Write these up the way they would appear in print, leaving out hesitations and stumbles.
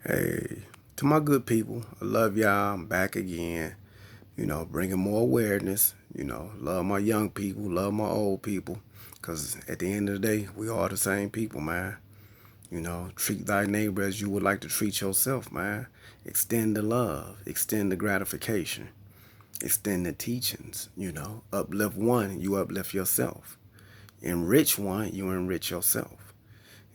Hey, to my good people, I love y'all. I'm back again, bringing more awareness. Love my young people, love my old people. Because at the end of the day, we all the same people, man. Treat thy neighbor as you would like to treat yourself, man. Extend the love, extend the gratification, extend the teachings, Uplift one, you uplift yourself. Enrich one, you enrich yourself.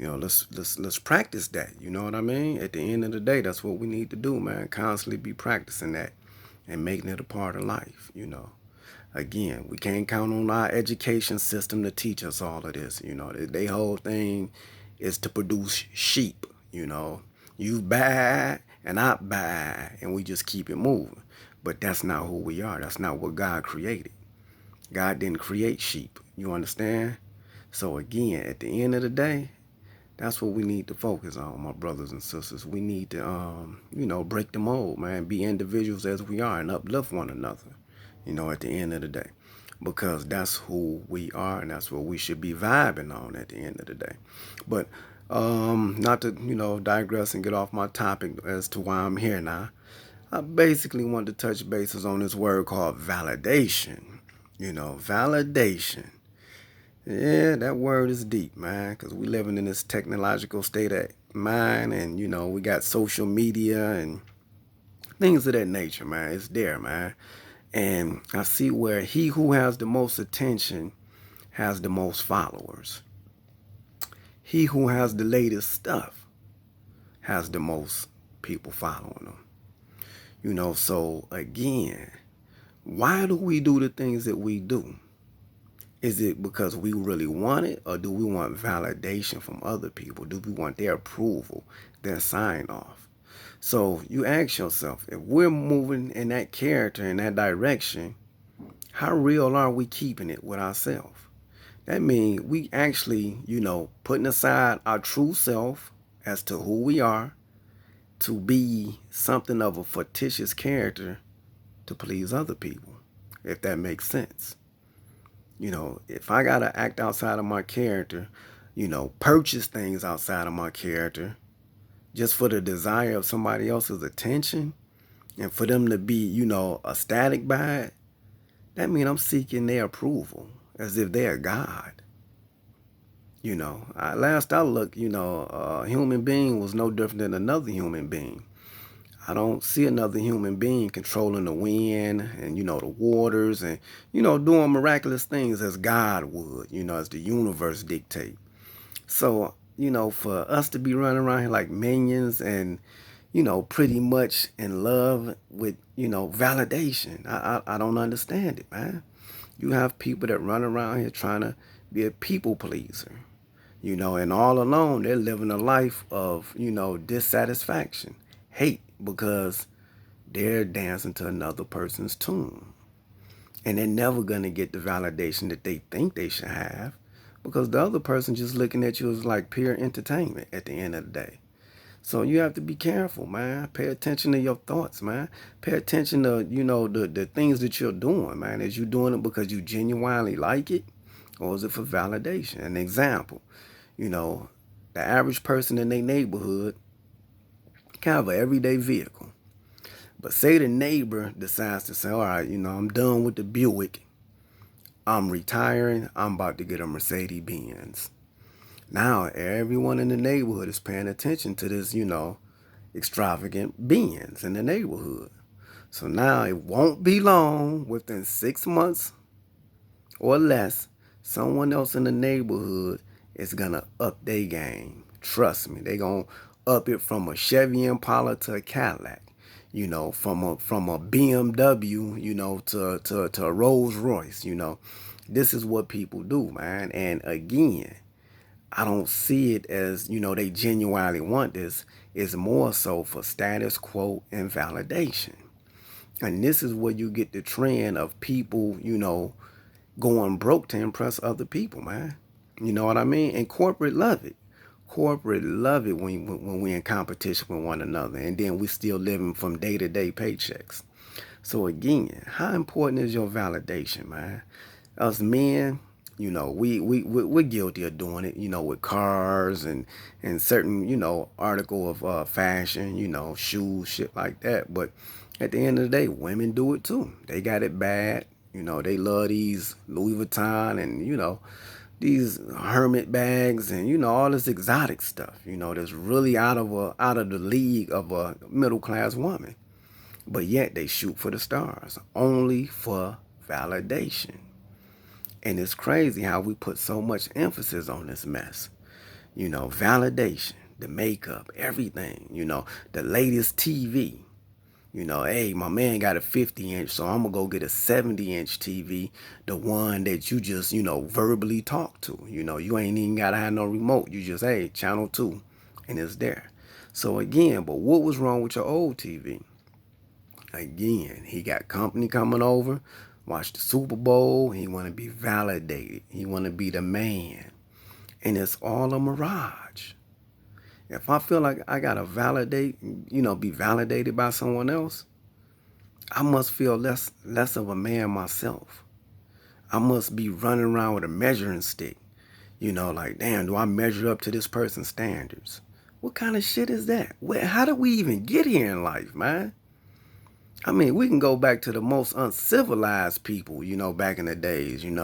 Let's practice that. You know what I mean? At the end of the day, that's what we need to do, man. Constantly be practicing that and making it a part of life. Again, we can't count on our education system to teach us all of this. They whole thing is to produce sheep. You bad and I bad, and we just keep it moving. But that's not who we are. That's not what God created. God didn't create sheep. You understand? So again, at the end of the day, that's what we need to focus on, my brothers and sisters. We need to, break the mold, man. Be individuals as we are and uplift one another, at the end of the day. Because that's who we are and that's what we should be vibing on at the end of the day. But not to, digress and get off my topic as to why I'm here now. I basically want to touch bases on this word called validation. Validation. Yeah, that word is deep, man, because we living in this technological state of mind, and we got social media and things of that nature, man. It's there, man. And I see where he who has the most attention has the most followers. He who has the latest stuff has the most people following them. So again, why do we do the things that we do? Is it because we really want it, or do we want validation from other people? Do we want their approval, their sign off? So you ask yourself, if we're moving in that character, in that direction, how real are we keeping it with ourselves? That means we actually, putting aside our true self as to who we are to be something of a fictitious character to please other people, if that makes sense. If I gotta act outside of my character, purchase things outside of my character just for the desire of somebody else's attention and for them to be, ecstatic by it, that means I'm seeking their approval as if they're God. Last I looked, a human being was no different than another human being. I don't see another human being controlling the wind and, the waters and, doing miraculous things as God would, as the universe dictate. So, for us to be running around here like minions and, pretty much in love with, validation, I don't understand it, man. You have people that run around here trying to be a people pleaser, and all alone they're living a life of, dissatisfaction, hate, because they're dancing to another person's tune. And they're never going to get the validation that they think they should have because the other person just looking at you as like pure entertainment at the end of the day. So you have to be careful, man. Pay attention to your thoughts, man. Pay attention to, the things that you're doing, man. Is you doing it because you genuinely like it, or is it for validation? An example, the average person in their neighborhood kind of an everyday vehicle. But say the neighbor decides to say, all right, I'm done with the Buick. I'm retiring. I'm about to get a Mercedes Benz. Now everyone in the neighborhood is paying attention to this, extravagant Benz in the neighborhood. So now it won't be long, within 6 months or less, someone else in the neighborhood is going to up their game. Trust me, they're going to up it from a Chevy Impala to a Cadillac. From a BMW, to a Rolls Royce. This is what people do, man. And again, I don't see it as, they genuinely want this. It's more so for status quo and validation. And this is where you get the trend of people, going broke to impress other people, man. You know what I mean? And corporate love it. Corporate love it when we're in competition with one another, and then we still living from day-to-day paychecks. So again, how important is your validation, man? Us men, we're guilty of doing it, with cars and certain, article of fashion, shoes, shit like that. But at the end of the day, women do it too. They got it bad. They love these Louis Vuitton and, these hermit bags and, all this exotic stuff, that's really out of the league of a middle class woman. But yet they shoot for the stars only for validation. And it's crazy how we put so much emphasis on this mess. Validation, the makeup, everything, the latest TV. Hey, my man got a 50-inch, so I'm going to go get a 70-inch TV, the one that you just, verbally talk to. You ain't even got to have no remote. You just, hey, channel 2, and it's there. So again, but what was wrong with your old TV? Again, he got company coming over, watch the Super Bowl. He want to be validated. He want to be the man. And it's all a mirage. If I feel like I got to be validated by someone else, I must feel less of a man myself. I must be running around with a measuring stick. Like, damn, do I measure up to this person's standards? What kind of shit is that? How did we even get here in life, man? I mean, we can go back to the most uncivilized people, back in the days, and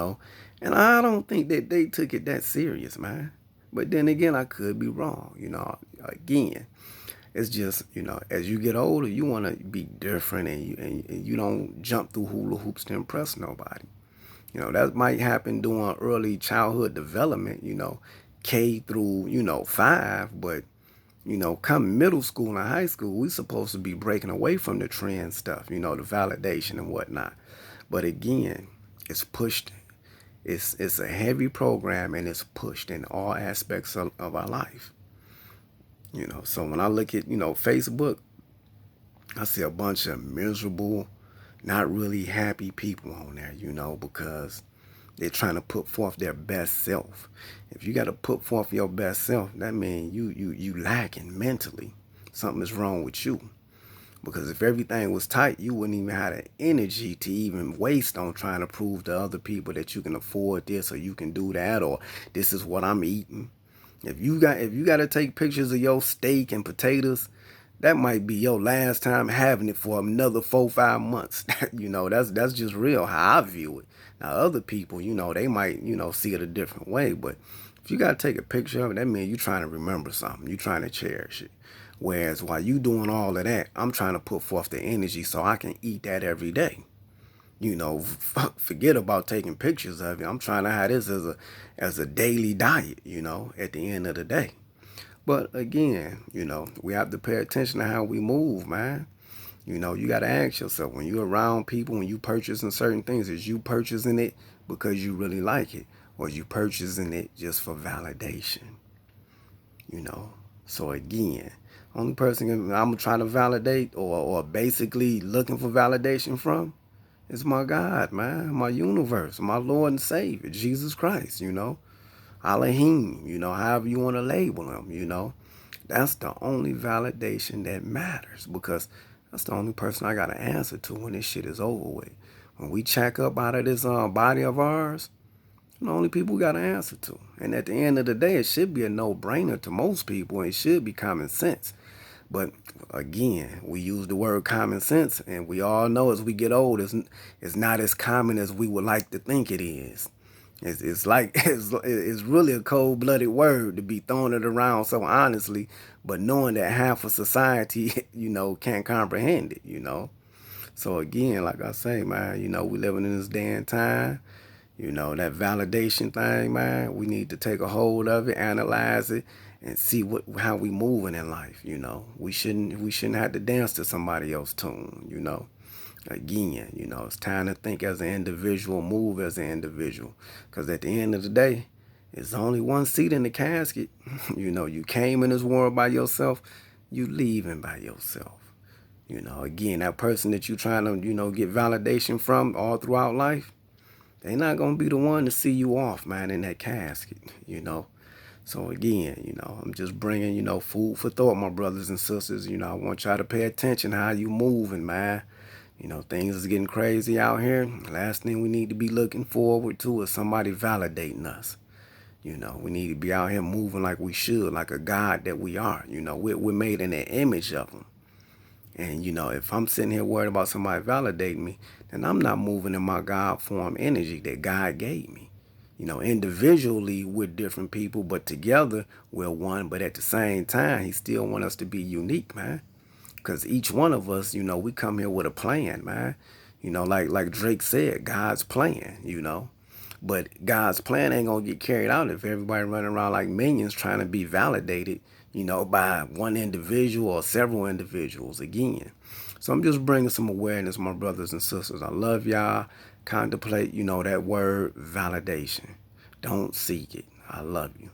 I don't think that they took it that serious, man. But then again, I could be wrong, again. It's just, as you get older, you want to be different and you don't jump through hula hoops to impress nobody. That might happen during early childhood development, K through, 5, but come middle school and high school, we supposed to be breaking away from the trend stuff, the validation and whatnot. But again, it's pushed. It's a heavy program and it's pushed in all aspects of our life. So when I look at, Facebook, I see a bunch of miserable, not really happy people on there, because they're trying to put forth their best self. If you got to put forth your best self, that means you lacking mentally. Something is wrong with you. Because if everything was tight, you wouldn't even have the energy to even waste on trying to prove to other people that you can afford this or you can do that or this is what I'm eating. If you got to take pictures of your steak and potatoes, that might be your last time having it for another 4-5 months. That's just real how I view it. Now other people, they might, see it a different way. But if you got to take a picture of it, that means you're trying to remember something. You're trying to cherish it. Whereas while you doing all of that, I'm trying to put forth the energy so I can eat that every day. Forget about taking pictures of it. I'm trying to have this as a daily diet, at the end of the day. But again, we have to pay attention to how we move, man. You got to ask yourself, when you're around people, when you purchasing certain things, is you purchasing it because you really like it? Or is you purchasing it just for validation? So again, only person I'm trying to validate or basically looking for validation from is my God, man, my universe, my Lord and Savior, Jesus Christ, Elohim, however you want to label him, That's the only validation that matters because that's the only person I got to answer to when this shit is over with. When we check up out of this body of ours, the only people we got to answer to. And at the end of the day, it should be a no-brainer to most people. And it should be common sense. But again, we use the word common sense, and we all know as we get old, it's not as common as we would like to think it is. It's like it's really a cold-blooded word to be throwing it around so honestly, but knowing that half of society, can't comprehend it, So again, like I say, man, we living in this day and time. That validation thing, man, we need to take a hold of it, analyze it, and see how we moving in life, We shouldn't have to dance to somebody else's tune, Again, it's time to think as an individual, move as an individual. Because at the end of the day, it's only one seat in the casket. You came in this world by yourself, you leaving by yourself. Again, that person that you trying to, get validation from all throughout life, they not going to be the one to see you off, man, in that casket, So again, I'm just bringing, food for thought, my brothers and sisters. I want y'all to pay attention how you moving, man. You know, things is getting crazy out here. Last thing we need to be looking forward to is somebody validating us. You know, we need to be out here moving like we should, like a God that we are. You know, we're made in the image of Him. And, you know, if I'm sitting here worried about somebody validating me, then I'm not moving in my God form energy that God gave me. You know, individually, we're different people, but together, we're one. But at the same time, He still wants us to be unique, man. Because each one of us, you know, we come here with a plan, man. You know, like Drake said, God's plan, you know. But God's plan ain't gonna get carried out if everybody running around like minions trying to be validated, you know, by one individual or several individuals again. So I'm just bringing some awareness, my brothers and sisters. I love y'all. Contemplate, you know, that word validation. Don't seek it. I love you.